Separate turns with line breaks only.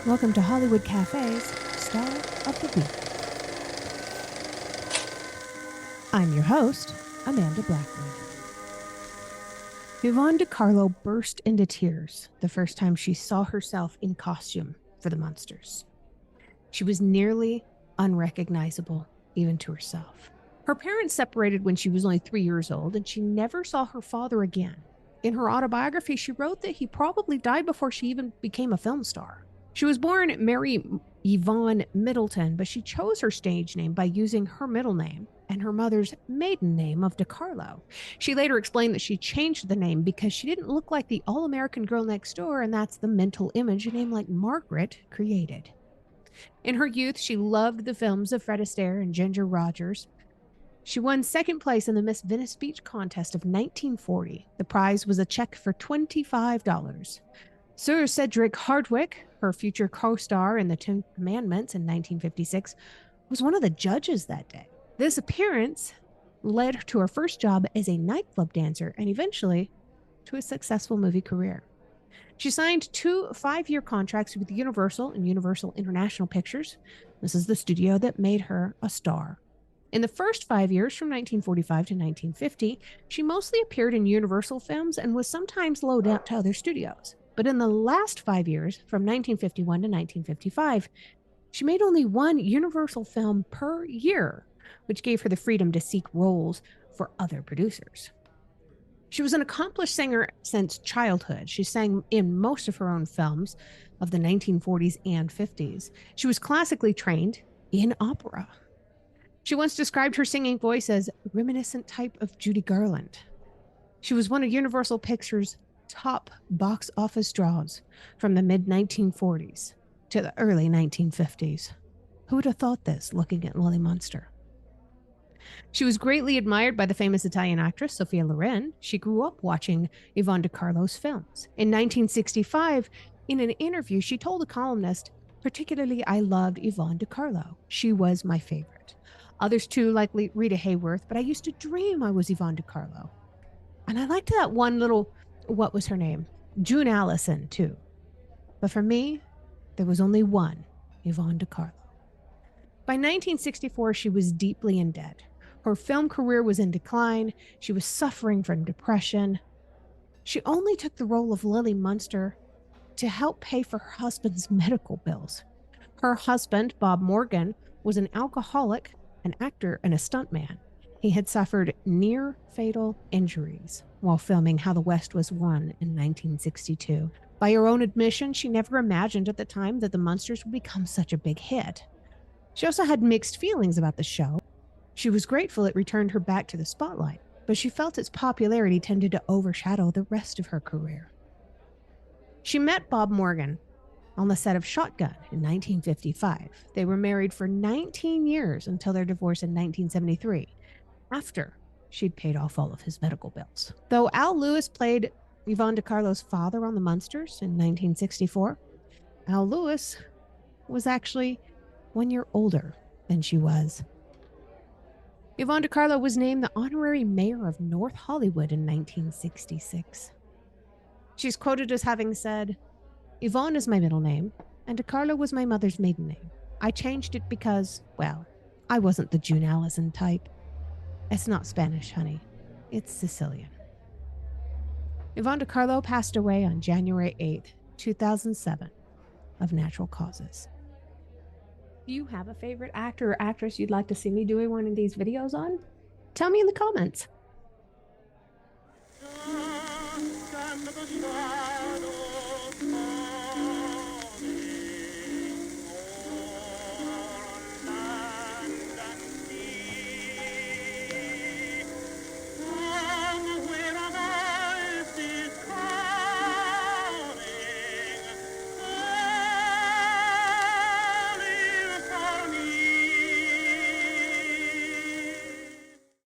Welcome to Hollywood Cafe's Star of the Week. I'm your host, Amanda Blackwood. Yvonne De Carlo burst into tears the first time she saw herself in costume for the Munsters. She was nearly unrecognizable, even to herself. Her parents separated when she was only 3 years old, and she never saw her father again. In her autobiography, she wrote that he probably died before she even became a film star. She was born Mary Yvonne Middleton, but she chose her stage name by using her middle name and her mother's maiden name of De Carlo. She later explained that she changed the name because she didn't look like the all-American girl next door, and that's the mental image a name like Margaret created. In her youth, she loved the films of Fred Astaire and Ginger Rogers. She won second place in the Miss Venice Beach contest of 1940. The prize was a check for $25. Sir Cedric Hardwicke, her future co-star in The Ten Commandments in 1956, was one of the judges that day. This appearance led her to her first job as a nightclub dancer and eventually to a successful movie career. She signed 2 5-year contracts with Universal and Universal International Pictures. This is the studio that made her a star. In the first 5 years, from 1945 to 1950, she mostly appeared in Universal films and was sometimes loaned out to other studios. But in the last 5 years, from 1951 to 1955, she made only 1 Universal film per year, which gave her the freedom to seek roles for other producers. She was an accomplished singer since childhood. She sang in most of her own films of the 1940s and 50s. She was classically trained in opera. She once described her singing voice as a reminiscent type of Judy Garland. She was one of Universal Pictures' top box office draws from the mid-1940s to the early 1950s. Who would have thought this, looking at Lily Munster? She was greatly admired by the famous Italian actress Sophia Loren. She grew up watching Yvonne De Carlo's films. In 1965, in an interview, she told a columnist, "Particularly, I loved Yvonne De Carlo. She was my favorite. Others too, like Rita Hayworth, but I used to dream I was Yvonne De Carlo." And I liked that one little, what was her name? June Allison, too. But for me, there was only one Yvonne De Carlo. By 1964, she was deeply in debt. Her film career was in decline. She was suffering from depression. She only took the role of Lily Munster to help pay for her husband's medical bills. Her husband, Bob Morgan, was an alcoholic, an actor, and a stuntman. He had suffered near-fatal injuries while filming How the West Was Won in 1962. By her own admission, she never imagined at the time that the Munsters would become such a big hit. She also had mixed feelings about the show. She was grateful it returned her back to the spotlight, but she felt its popularity tended to overshadow the rest of her career. She met Bob Morgan on the set of Shotgun in 1955. They were married for 19 years until their divorce in 1973, after she'd paid off all of his medical bills. Though Al Lewis played Yvonne De Carlo's father on the Munsters in 1964, Al Lewis was actually 1 year older than she was. Yvonne De Carlo was named the honorary mayor of North Hollywood in 1966. She's quoted as having said, "Yvonne is my middle name, and De Carlo was my mother's maiden name. I changed it because, well, I wasn't the June Allison type. It's not Spanish, honey. It's Sicilian." Yvonne De Carlo passed away on January 8th, 2007, of natural causes. Do you have a favorite actor or actress you'd like to see me doing one of these videos on? Tell me in the comments.